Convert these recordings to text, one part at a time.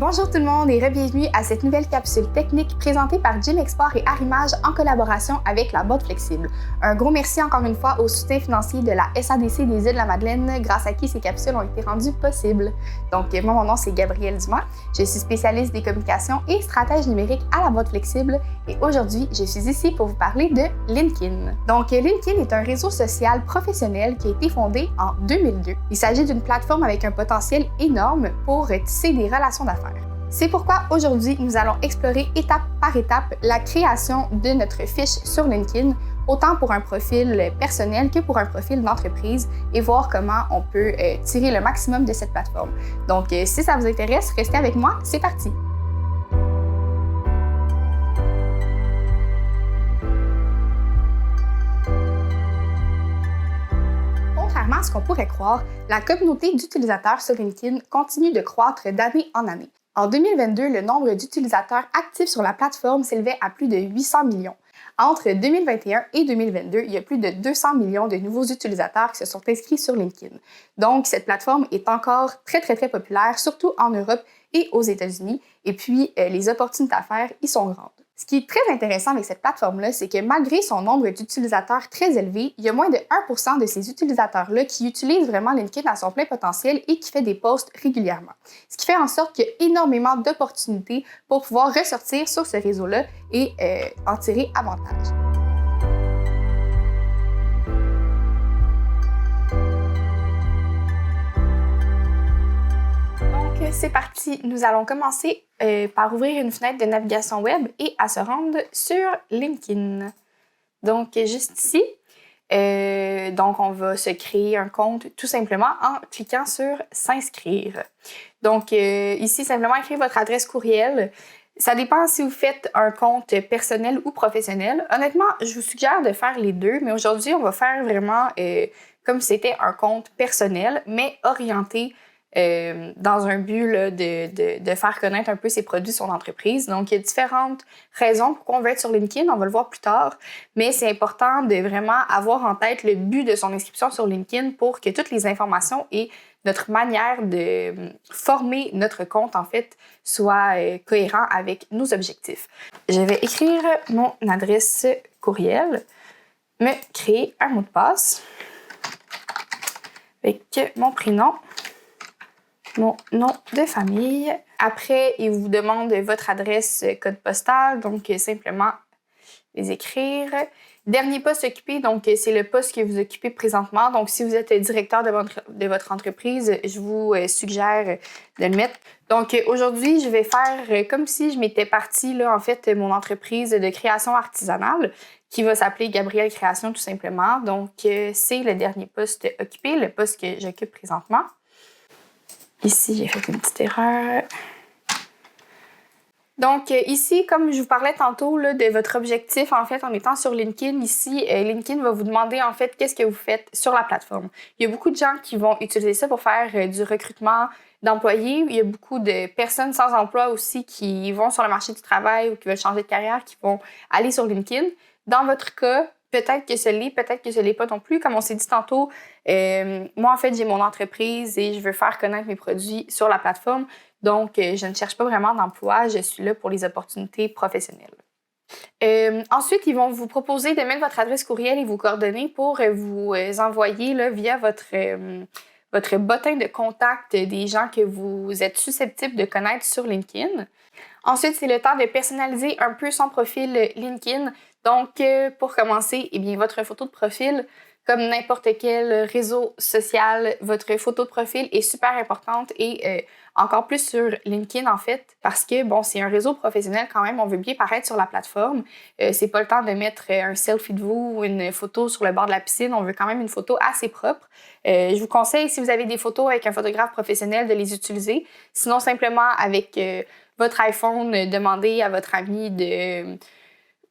Bonjour tout le monde et bienvenue à cette nouvelle capsule technique présentée par Gym Export et Arrimage en collaboration avec la Boîte Flexible. Un gros merci encore une fois au soutien financier de la SADC des Îles-de-la-Madeleine, grâce à qui ces capsules ont été rendues possibles. Donc, moi, mon nom c'est Gabrielle Dumas, je suis spécialiste des communications et stratège numérique à la Boîte Flexible et aujourd'hui, je suis ici pour vous parler de LinkedIn. Donc, LinkedIn est un réseau social professionnel qui a été fondé en 2002. Il s'agit d'une plateforme avec un potentiel énorme pour tisser des relations d'affaires. C'est pourquoi aujourd'hui, nous allons explorer étape par étape la création de notre fiche sur LinkedIn, autant pour un profil personnel que pour un profil d'entreprise et voir comment on peut tirer le maximum de cette plateforme. Donc, si ça vous intéresse, restez avec moi, c'est parti! Contrairement à ce qu'on pourrait croire, la communauté d'utilisateurs sur LinkedIn continue de croître d'année en année. En 2022, le nombre d'utilisateurs actifs sur la plateforme s'élevait à plus de 800 millions. Entre 2021 et 2022, il y a plus de 200 millions de nouveaux utilisateurs qui se sont inscrits sur LinkedIn. Donc, cette plateforme est encore très populaire, surtout en Europe et aux États-Unis. Et puis, les opportunités d'affaires y sont grandes. Ce qui est très intéressant avec cette plateforme-là, c'est que malgré son nombre d'utilisateurs très élevé, il y a moins de 1% de ces utilisateurs-là qui utilisent vraiment LinkedIn à son plein potentiel et qui fait des posts régulièrement. Ce qui fait en sorte qu'il y a énormément d'opportunités pour pouvoir ressortir sur ce réseau-là et en tirer avantage. C'est parti, nous allons commencer par ouvrir une fenêtre de navigation web et à se rendre sur LinkedIn. Donc, juste ici, donc on va se créer un compte tout simplement en cliquant sur « S'inscrire ». Donc, ici, simplement écrire votre adresse courriel. Ça dépend si vous faites un compte personnel ou professionnel. Honnêtement, je vous suggère de faire les deux, mais aujourd'hui, on va faire vraiment comme si c'était un compte personnel, mais orienté dans un but là, de faire connaître un peu ses produits, son entreprise. Donc, il y a différentes raisons pourquoi on veut être sur LinkedIn, on va le voir plus tard, mais c'est important de vraiment avoir en tête le but de son inscription sur LinkedIn pour que toutes les informations et notre manière de former notre compte, en fait, soit cohérent avec nos objectifs. Je vais écrire mon adresse courriel, me créer un mot de passe avec mon prénom, mon nom de famille. Après, il vous demande votre adresse code postal, donc simplement les écrire. Dernier poste occupé, donc c'est le poste que vous occupez présentement. Donc, si vous êtes directeur de votre entreprise, je vous suggère de le mettre. Donc, aujourd'hui, je vais faire comme si je m'étais partie, là, en fait, mon entreprise de création artisanale qui va s'appeler Gabrielle Création, tout simplement. Donc, c'est le dernier poste occupé, le poste que j'occupe présentement. Ici, j'ai fait une petite erreur. Donc, ici, comme je vous parlais tantôt là, de votre objectif, en fait, en étant sur LinkedIn, ici, LinkedIn va vous demander, en fait, qu'est-ce que vous faites sur la plateforme. Il y a beaucoup de gens qui vont utiliser ça pour faire du recrutement d'employés. Il y a beaucoup de personnes sans emploi aussi qui vont sur le marché du travail ou qui veulent changer de carrière, qui vont aller sur LinkedIn. Dans votre cas, peut-être que ce l'est, peut-être que ce l'est pas non plus. Comme on s'est dit tantôt, moi, en fait, j'ai mon entreprise et je veux faire connaître mes produits sur la plateforme. Donc, je ne cherche pas vraiment d'emploi. Je suis là pour les opportunités professionnelles. Ensuite, ils vont vous proposer de mettre votre adresse courriel et vos coordonnées pour vous envoyer là, via votre bottin de contact des gens que vous êtes susceptibles de connaître sur LinkedIn. Ensuite, c'est le temps de personnaliser un peu son profil LinkedIn. Donc, pour commencer, eh bien, votre photo de profil, comme n'importe quel réseau social, votre photo de profil est super importante et encore plus sur LinkedIn, en fait, parce que, bon, c'est un réseau professionnel quand même, on veut bien paraître sur la plateforme. C'est pas le temps de mettre un selfie de vous ou une photo sur le bord de la piscine, on veut quand même une photo assez propre. Je vous conseille, si vous avez des photos avec un photographe professionnel, de les utiliser. Sinon, simplement avec votre iPhone, demandez à votre ami de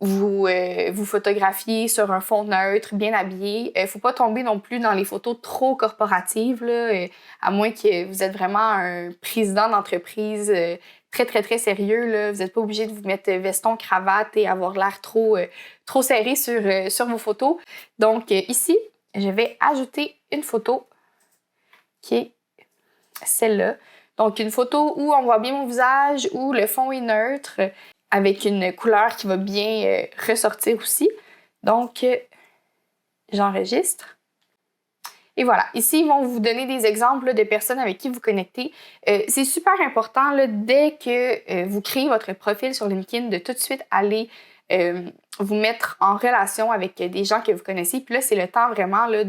vous photographier sur un fond neutre, bien habillé. Faut pas tomber non plus dans les photos trop corporatives, là, à moins que vous êtes vraiment un président d'entreprise très sérieux. Là. Vous n'êtes pas obligé de vous mettre veston, cravate et avoir l'air trop serré sur vos photos. Donc ici, je vais ajouter une photo qui est celle-là. Donc, une photo où on voit bien mon visage, où le fond est neutre, avec une couleur qui va bien ressortir aussi. Donc, j'enregistre. Et voilà, ici, ils vont vous donner des exemples là, de personnes avec qui vous connectez. C'est super important, là, dès que vous créez votre profil sur LinkedIn, de tout de suite aller vous mettre en relation avec des gens que vous connaissez. Puis là, c'est le temps vraiment là,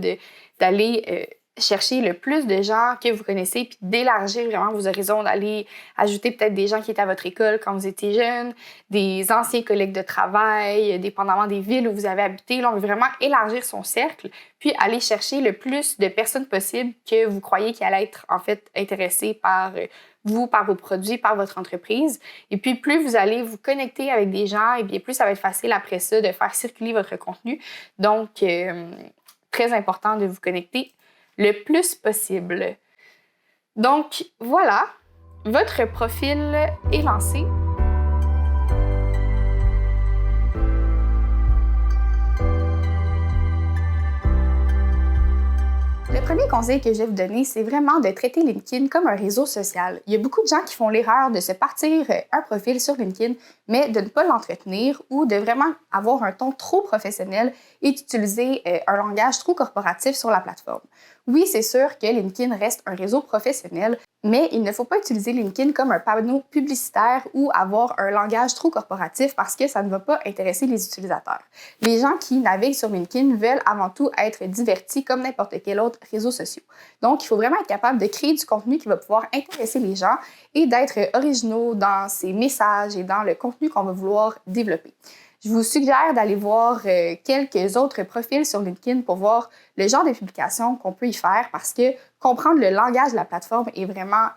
d'aller chercher le plus de gens que vous connaissez, puis d'élargir vraiment vos horizons, d'aller ajouter peut-être des gens qui étaient à votre école quand vous étiez jeune, des anciens collègues de travail, dépendamment des villes où vous avez habité. Là, on veut vraiment élargir son cercle, puis aller chercher le plus de personnes possibles que vous croyez qui allaient être en fait intéressées par vous, par vos produits, par votre entreprise. Et puis, plus vous allez vous connecter avec des gens, et bien plus ça va être facile après ça de faire circuler votre contenu. Donc, très important de vous connecter le plus possible. Donc, voilà, votre profil est lancé. Le premier conseil que je vais vous donner, c'est vraiment de traiter LinkedIn comme un réseau social. Il y a beaucoup de gens qui font l'erreur de se partir un profil sur LinkedIn, mais de ne pas l'entretenir ou de vraiment avoir un ton trop professionnel et d'utiliser un langage trop corporatif sur la plateforme. Oui, c'est sûr que LinkedIn reste un réseau professionnel, mais il ne faut pas utiliser LinkedIn comme un panneau publicitaire ou avoir un langage trop corporatif parce que ça ne va pas intéresser les utilisateurs. Les gens qui naviguent sur LinkedIn veulent avant tout être divertis comme n'importe quel autre réseau social. Donc, il faut vraiment être capable de créer du contenu qui va pouvoir intéresser les gens et d'être originaux dans ses messages et dans le contenu qu'on va vouloir développer. Je vous suggère d'aller voir quelques autres profils sur LinkedIn pour voir le genre de publications qu'on peut y faire parce que comprendre le langage de la plateforme est vraiment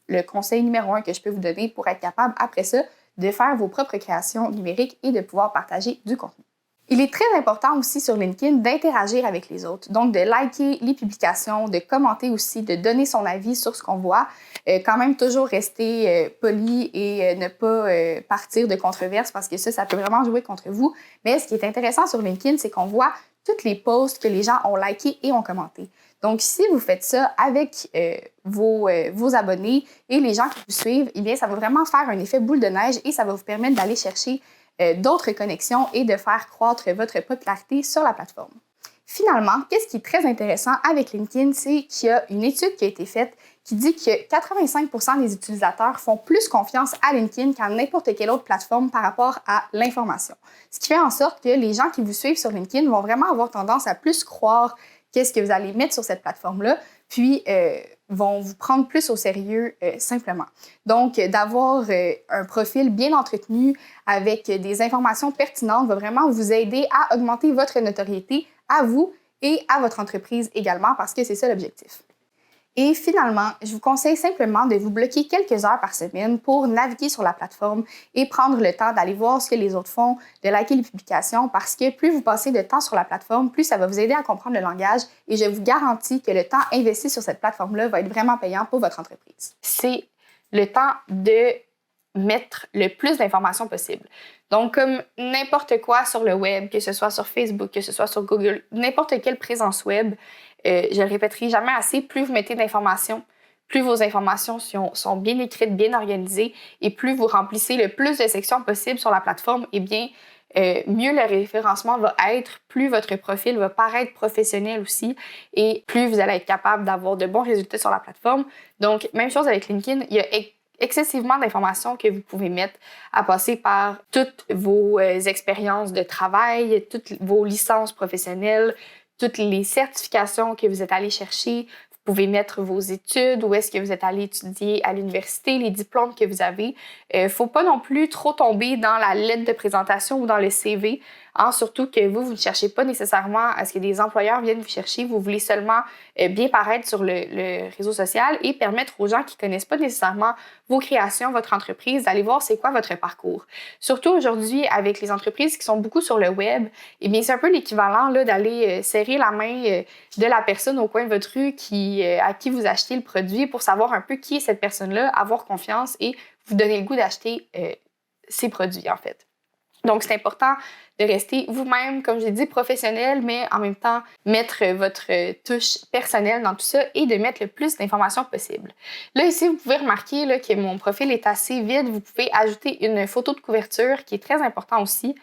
le conseil numéro 1 que je peux vous donner pour être capable, après ça, de faire vos propres créations numériques et de pouvoir partager du contenu. Il est très important aussi sur LinkedIn d'interagir avec les autres, donc de liker les publications, de commenter aussi, de donner son avis sur ce qu'on voit, quand même toujours rester poli et ne pas partir de controverses parce que ça peut vraiment jouer contre vous. Mais ce qui est intéressant sur LinkedIn, c'est qu'on voit toutes les posts que les gens ont likés et ont commentés. Donc, si vous faites ça avec vos abonnés et les gens qui vous suivent, eh bien, ça va vraiment faire un effet boule de neige et ça va vous permettre d'aller chercher d'autres connexions et de faire croître votre popularité sur la plateforme. Finalement, qu'est-ce qui est très intéressant avec LinkedIn, c'est qu'il y a une étude qui a été faite qui dit que 85% des utilisateurs font plus confiance à LinkedIn qu'à n'importe quelle autre plateforme par rapport à l'information. Ce qui fait en sorte que les gens qui vous suivent sur LinkedIn vont vraiment avoir tendance à plus croire qu'est-ce que vous allez mettre sur cette plateforme-là, puis vont vous prendre plus au sérieux simplement. Donc, d'avoir un profil bien entretenu avec des informations pertinentes va vraiment vous aider à augmenter votre notoriété à vous et à votre entreprise également parce que c'est ça l'objectif. Et finalement, je vous conseille simplement de vous bloquer quelques heures par semaine pour naviguer sur la plateforme et prendre le temps d'aller voir ce que les autres font, de liker les publications parce que plus vous passez de temps sur la plateforme, plus ça va vous aider à comprendre le langage et je vous garantis que le temps investi sur cette plateforme-là va être vraiment payant pour votre entreprise. C'est le temps de mettre le plus d'informations possible. Donc, comme n'importe quoi sur le web, que ce soit sur Facebook, que ce soit sur Google, n'importe quelle présence web, je le répéterai jamais assez, plus vous mettez d'informations, plus vos informations sont bien écrites, bien organisées, et plus vous remplissez le plus de sections possibles sur la plateforme, eh bien, mieux le référencement va être, plus votre profil va paraître professionnel aussi, et plus vous allez être capable d'avoir de bons résultats sur la plateforme. Donc, même chose avec LinkedIn, il y a excessivement d'informations que vous pouvez mettre à passer par toutes vos expériences de travail, toutes vos licences professionnelles, toutes les certifications que vous êtes allé chercher. Vous pouvez mettre vos études, où est-ce que vous êtes allé étudier à l'université, les diplômes que vous avez. Faut pas non plus trop tomber dans la lettre de présentation ou dans le CV, hein, surtout que vous ne cherchez pas nécessairement à ce que des employeurs viennent vous chercher. Vous voulez seulement bien paraître sur le réseau social et permettre aux gens qui connaissent pas nécessairement vos créations, votre entreprise, d'aller voir c'est quoi votre parcours. Surtout aujourd'hui, avec les entreprises qui sont beaucoup sur le web, eh bien, c'est un peu l'équivalent là, d'aller serrer la main de la personne au coin de votre rue à qui vous achetez le produit pour savoir un peu qui est cette personne-là, avoir confiance et vous donner le goût d'acheter ces produits, en fait. Donc, c'est important de rester vous-même, comme j'ai dit, professionnel, mais en même temps, mettre votre touche personnelle dans tout ça et de mettre le plus d'informations possible. Là, ici, vous pouvez remarquer là, que mon profil est assez vide. Vous pouvez ajouter une photo de couverture qui est très important aussi.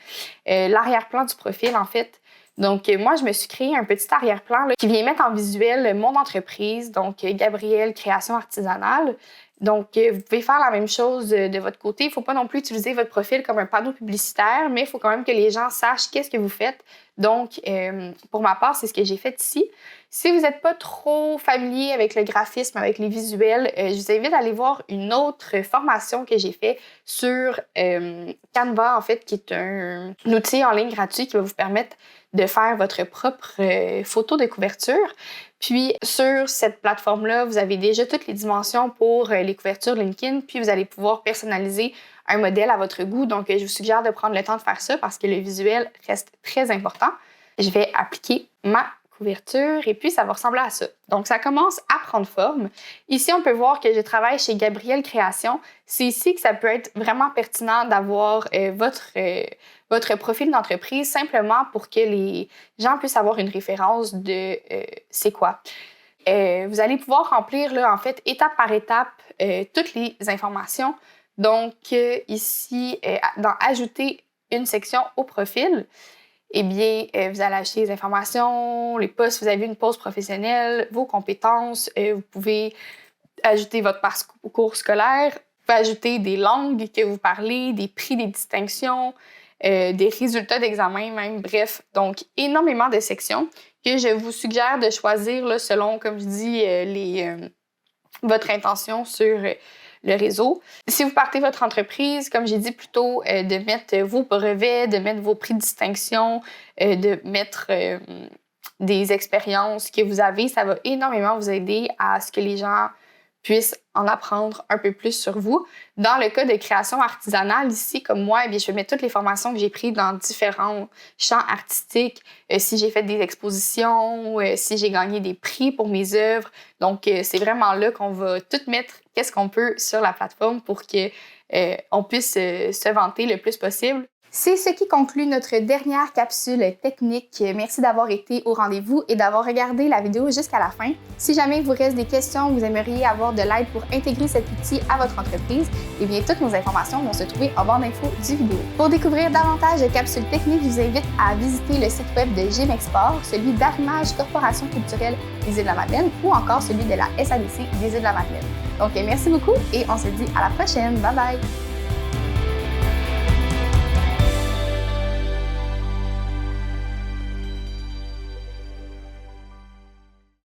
L'arrière-plan du profil, en fait. Donc, moi, je me suis créé un petit arrière-plan là, qui vient mettre en visuel mon entreprise, donc Gabrielle Création Artisanale. Donc, vous pouvez faire la même chose de votre côté. Il ne faut pas non plus utiliser votre profil comme un panneau publicitaire, mais il faut quand même que les gens sachent qu'est-ce que vous faites. Donc, pour ma part, c'est ce que j'ai fait ici. Si vous n'êtes pas trop familier avec le graphisme, avec les visuels, je vous invite à aller voir une autre formation que j'ai faite sur Canva, en fait, qui est un outil en ligne gratuit qui va vous permettre de faire votre propre photo de couverture. Puis, sur cette plateforme-là, vous avez déjà toutes les dimensions pour les couvertures LinkedIn, puis vous allez pouvoir personnaliser un modèle à votre goût. Donc, je vous suggère de prendre le temps de faire ça parce que le visuel reste très important. Je vais appliquer ma couverture et puis ça va ressembler à ça. Donc, ça commence à prendre forme. Ici, on peut voir que je travaille chez Gabrielle Création. C'est ici que ça peut être vraiment pertinent d'avoir votre profil d'entreprise simplement pour que les gens puissent avoir une référence de c'est quoi. Vous allez pouvoir remplir, là, en fait, étape par étape, toutes les informations. Donc, ici, dans « Ajouter une section au profil », eh bien, vous allez acheter les informations, les postes, vous avez une pause professionnelle, vos compétences, vous pouvez ajouter votre parcours scolaire, vous pouvez ajouter des langues que vous parlez, des prix, des distinctions, des résultats d'examen même, bref. Donc, énormément de sections que je vous suggère de choisir là, selon, comme je dis, votre intention sur le réseau. Si vous partez votre entreprise, comme j'ai dit plus tôt, de mettre vos brevets, de mettre vos prix de distinction, de mettre des expériences que vous avez, ça va énormément vous aider à ce que les gens puissent en apprendre un peu plus sur vous. Dans le cas de création artisanale, ici, comme moi, eh bien, je vais mettre toutes les formations que j'ai prises dans différents champs artistiques, si j'ai fait des expositions, si j'ai gagné des prix pour mes œuvres. Donc, c'est vraiment là qu'on va tout mettre qu'est-ce qu'on peut sur la plateforme pour qu'on puisse se vanter le plus possible. C'est ce qui conclut notre dernière capsule technique. Merci d'avoir été au rendez-vous et d'avoir regardé la vidéo jusqu'à la fin. Si jamais il vous reste des questions ou vous aimeriez avoir de l'aide pour intégrer cet outil à votre entreprise, eh bien, toutes nos informations vont se trouver en barre d'infos du vidéo. Pour découvrir davantage de capsules techniques, je vous invite à visiter le site web de Gemexport, celui d'Arrimage Corporation culturelle des Îles-de-la-Madeleine ou encore celui de la SADC des Îles-de-la-Madeleine. Donc, merci beaucoup et on se dit à la prochaine. Bye bye!